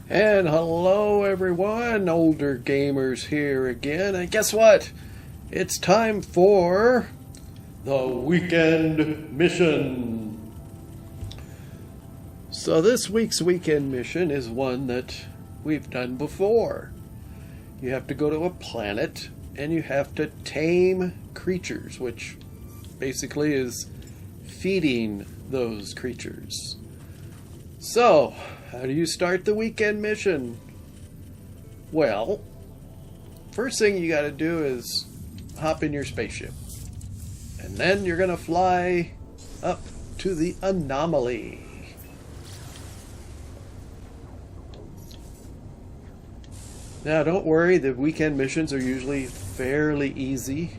And hello everyone, older gamers here again, and guess what? It's time for the weekend mission. So this week's weekend mission is one that we've done before. You have to go to a planet and you have to tame creatures, which basically is feeding those creatures. So, how do you start the weekend mission? Well, first thing you gotta do is hop in your spaceship. And then you're gonna fly up to the anomaly. Now don't worry, the weekend missions are usually fairly easy.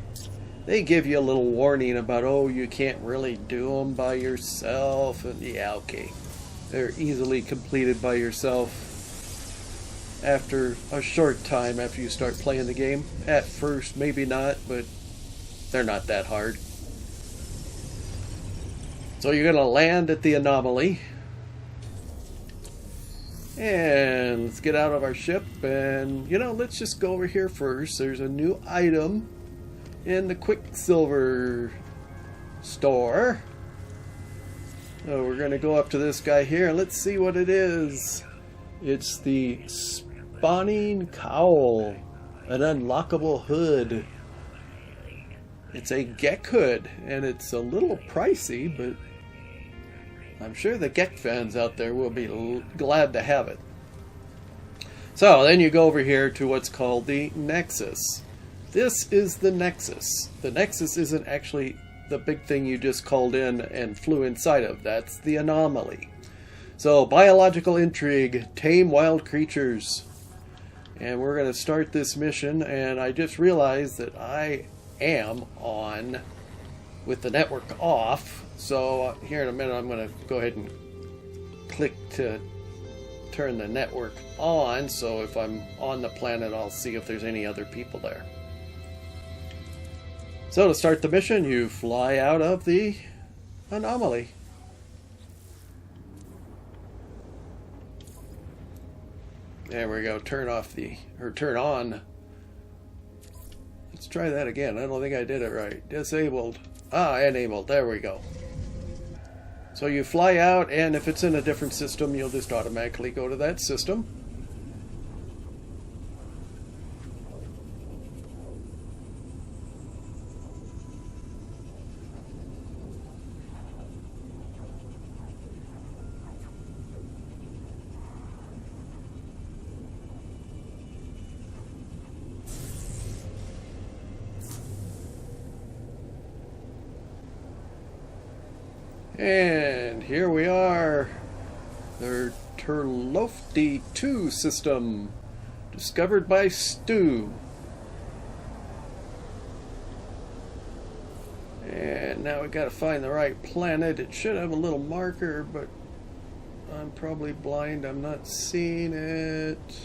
They give you a little warning about, oh, you can't really do them by yourself, and yeah, okay. They're easily completed by yourself after a short time after you start playing the game. At first, maybe not, but they're not that hard. So you're going to land at the anomaly. And let's get out of our ship and, let's just go over here first. There's a new item in the Quicksilver store. So we're going to go up to this guy here and let's see what it is. It's the Spawning Cowl, an unlockable hood. It's a Gek hood and it's a little pricey, but I'm sure the Gek fans out there will be glad to have it. So then you go over here to what's called the Nexus. This is the Nexus. The Nexus isn't actually the big thing you just called in and flew inside of. That's the anomaly. So, biological intrigue, tame wild creatures. And we're going to start this mission, and I just realized that I am on with the network off. So here in a minute I'm going to go ahead and click to turn the network on, so if I'm on the planet I'll see if there's any other people there. So to start the mission, you fly out of the anomaly. There we go. Turn on. Let's try that again. I don't think I did it right. Disabled. Enabled. There we go. So you fly out, and if it's in a different system, you'll just automatically go to that system. And here we are, the Turlofty 2 system, discovered by Stu. And now we gotta find the right planet. It should have a little marker, but I'm probably blind. I'm not seeing it.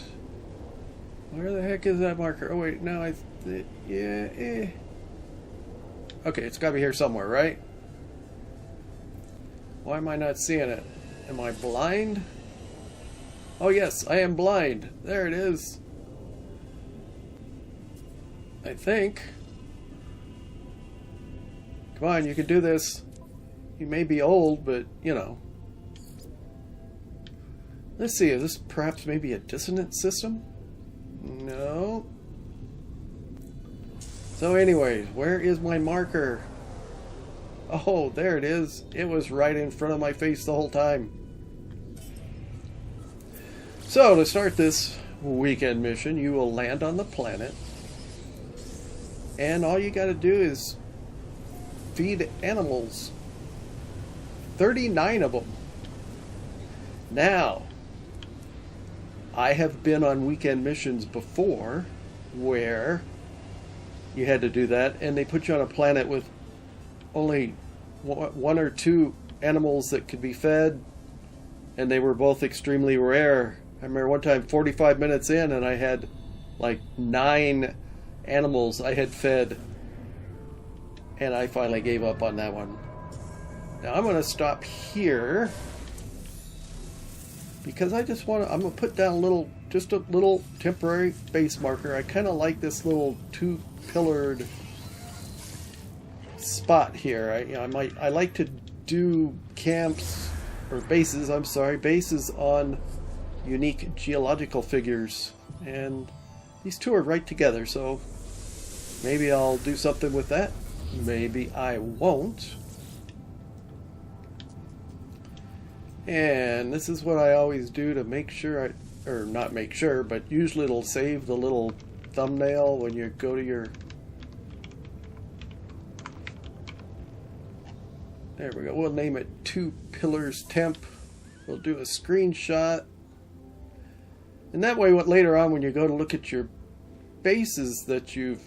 Where the heck is that marker? Oh wait, no, Okay, it's gotta be here somewhere, right? Why am I not seeing it? Am I blind? Oh yes, I am blind. There it is. I think. Come on, you can do this. You may be old, but, Let's see, is this perhaps maybe a dissonant system? No. So anyways, where is my marker? Oh, there it is. It was right in front of my face the whole time. So, to start this weekend mission, you will land on the planet. And all you got to do is feed animals. 39 of them. Now, I have been on weekend missions before where you had to do that, and they put you on a planet with only one or two animals that could be fed, and they were both extremely rare. I remember one time 45 minutes in and I had like 9 animals I had fed, and I finally gave up on that one. Now I'm going to stop here because I just want to, I'm going to put down a little, just a little temporary base marker. I kind of like this little two-pillared spot here. I like to do camps, or bases, I'm sorry, bases on unique geological figures. And these two are right together, so maybe I'll do something with that. Maybe I won't. And this is what I always do to make sure or not make sure, but usually it'll save the little thumbnail when you go to your... There we go. We'll name it Two Pillars Temp. We'll do a screenshot. And that way, later on when you go to look at your bases that you've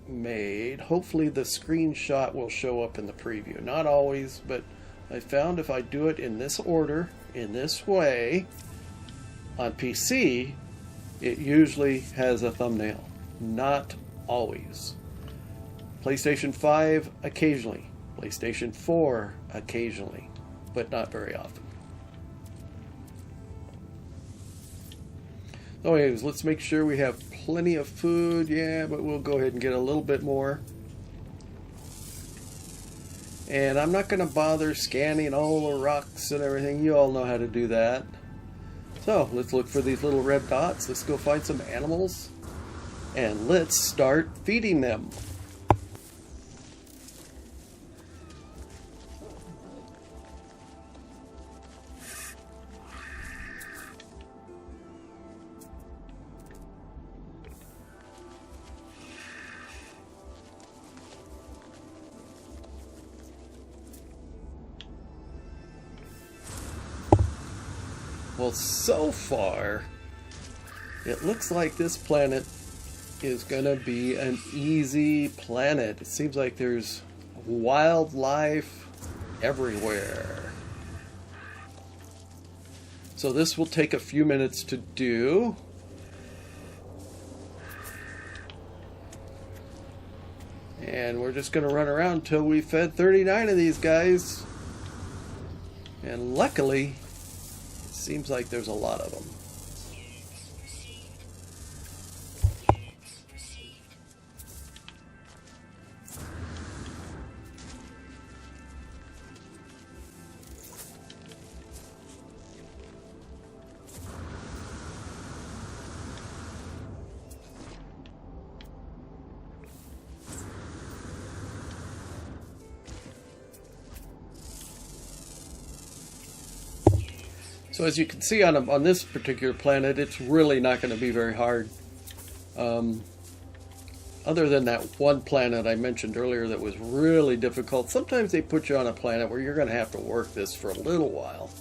made, hopefully the screenshot will show up in the preview. Not always, but I found if I do it in this order, in this way, on PC, it usually has a thumbnail. Not always. PlayStation 5 occasionally. PlayStation 4 occasionally, but not very often. So anyways, let's make sure we have plenty of food. Yeah, but we'll go ahead and get a little bit more. And I'm not going to bother scanning all the rocks and everything. You all know how to do that. So let's look for these little red dots. Let's go find some animals. And let's start feeding them. Well, so far, it looks like this planet is going to be an easy planet. It seems like there's wildlife everywhere. So this will take a few minutes to do. And we're just going to run around until we fed 39 of these guys. And luckily, seems like there's a lot of them. So as you can see on this particular planet, it's really not going to be very hard. Other than that one planet I mentioned earlier that was really difficult. Sometimes they put you on a planet where you're going to have to work this for a little while.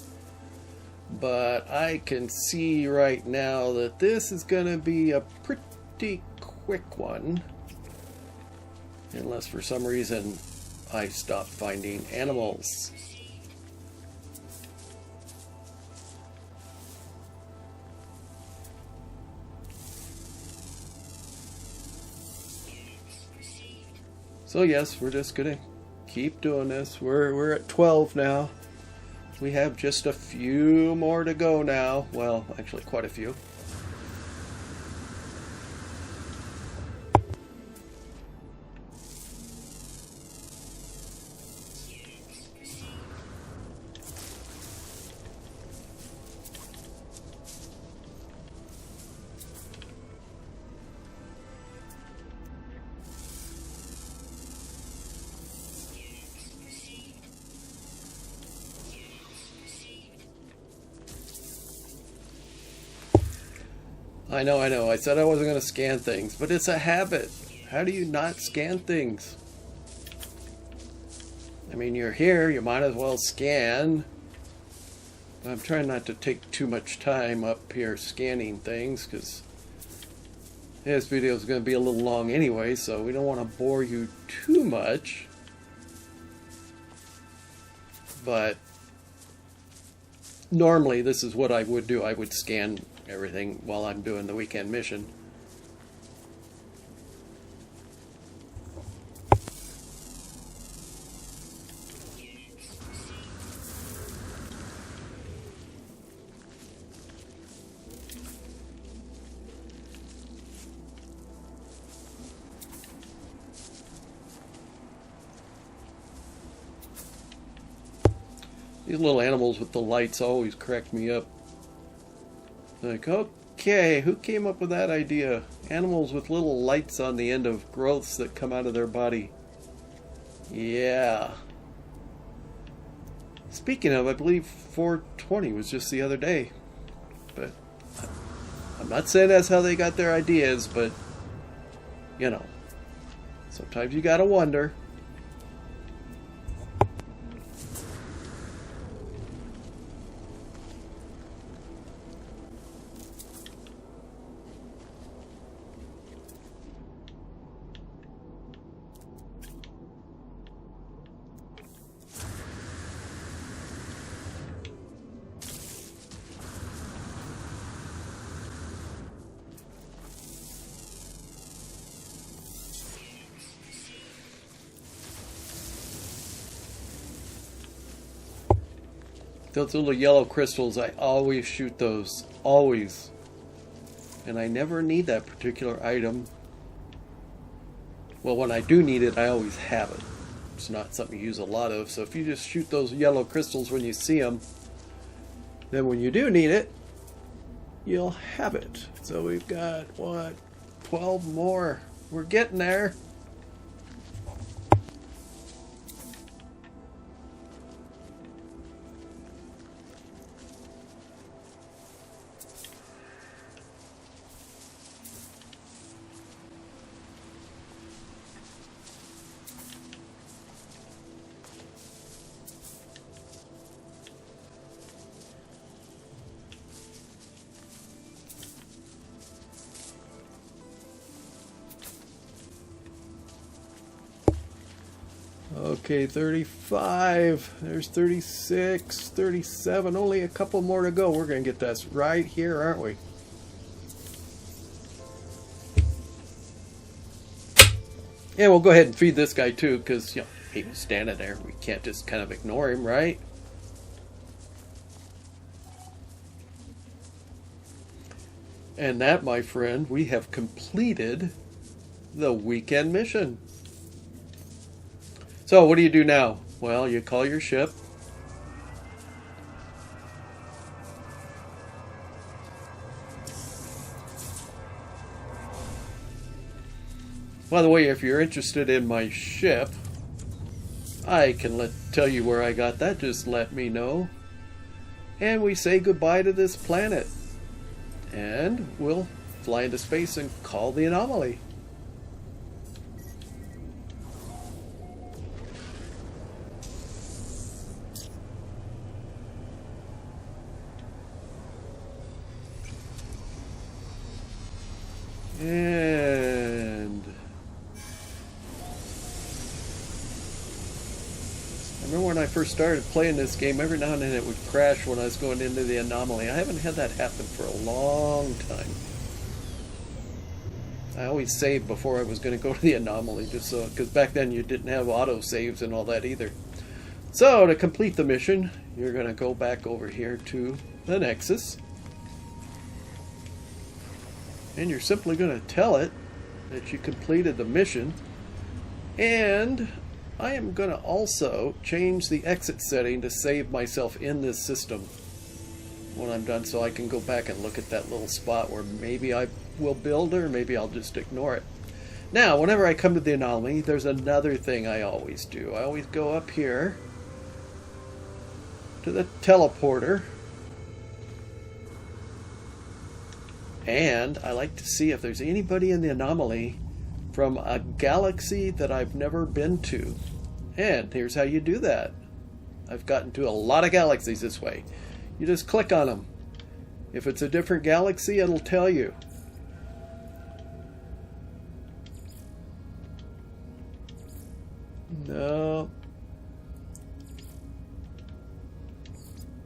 But I can see right now that this is going to be a pretty quick one. Unless for some reason I stop finding animals. So yes, we're just gonna keep doing this. We're at 12 now. We have just a few more to go now. Well, actually quite a few. I know. I said I wasn't going to scan things, but it's a habit. How do you not scan things? I mean, you're here, you might as well scan. I'm trying not to take too much time up here scanning things, because this video is going to be a little long anyway, so we don't want to bore you too much. But normally this is what I would do. I would scan everything while I'm doing the weekend mission. These little animals with the lights always crack me up. Like, okay, who came up with that idea? Animals with little lights on the end of growths that come out of their body. Yeah. Speaking of, I believe 420 was just the other day. But I'm not saying that's how they got their ideas, but, you know, sometimes you gotta wonder. Those little yellow crystals, I always shoot those. Always. And I never need that particular item. Well, when I do need it, I always have it. It's not something you use a lot of. So if you just shoot those yellow crystals when you see them, then when you do need it, you'll have it. So we've got, what, 12 more. We're getting there. Okay, 35, there's 36, 37, only a couple more to go. We're going to get this right here, aren't we? And we'll go ahead and feed this guy too, because, you know, he was standing there. We can't just kind of ignore him, right? And that, my friend, we have completed the weekend mission. So what do you do now? Well, you call your ship. By the way, if you're interested in my ship, I can tell you where I got that. Just let me know. And we say goodbye to this planet. And we'll fly into space and call the anomaly. And I remember when I first started playing this game, every now and then it would crash when I was going into the anomaly. I haven't had that happen for a long time. I always saved before I was going to go to the anomaly, just so, because back then you didn't have auto saves and all that either. So to complete the mission, you're going to go back over here to the Nexus. And you're simply going to tell it that you completed the mission. And I am going to also change the exit setting to save myself in this system when I'm done, so I can go back and look at that little spot where maybe I will build or maybe I'll just ignore it. Now, whenever I come to the anomaly, there's another thing I always do. I always go up here to the teleporter. And I like to see if there's anybody in the anomaly from a galaxy that I've never been to. And here's how you do that. I've gotten to a lot of galaxies this way. You just click on them. If it's a different galaxy, it'll tell you. No.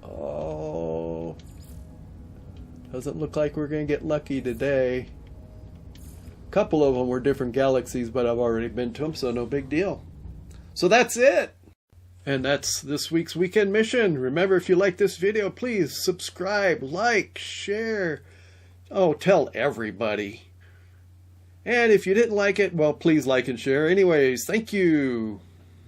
Oh. Doesn't look like we're going to get lucky today. A couple of them were different galaxies, but I've already been to them, so no big deal. So that's it. And that's this week's weekend mission. Remember, if you like this video, please subscribe, like, share. Oh, tell everybody. And if you didn't like it, well, please like and share. Anyways, thank you.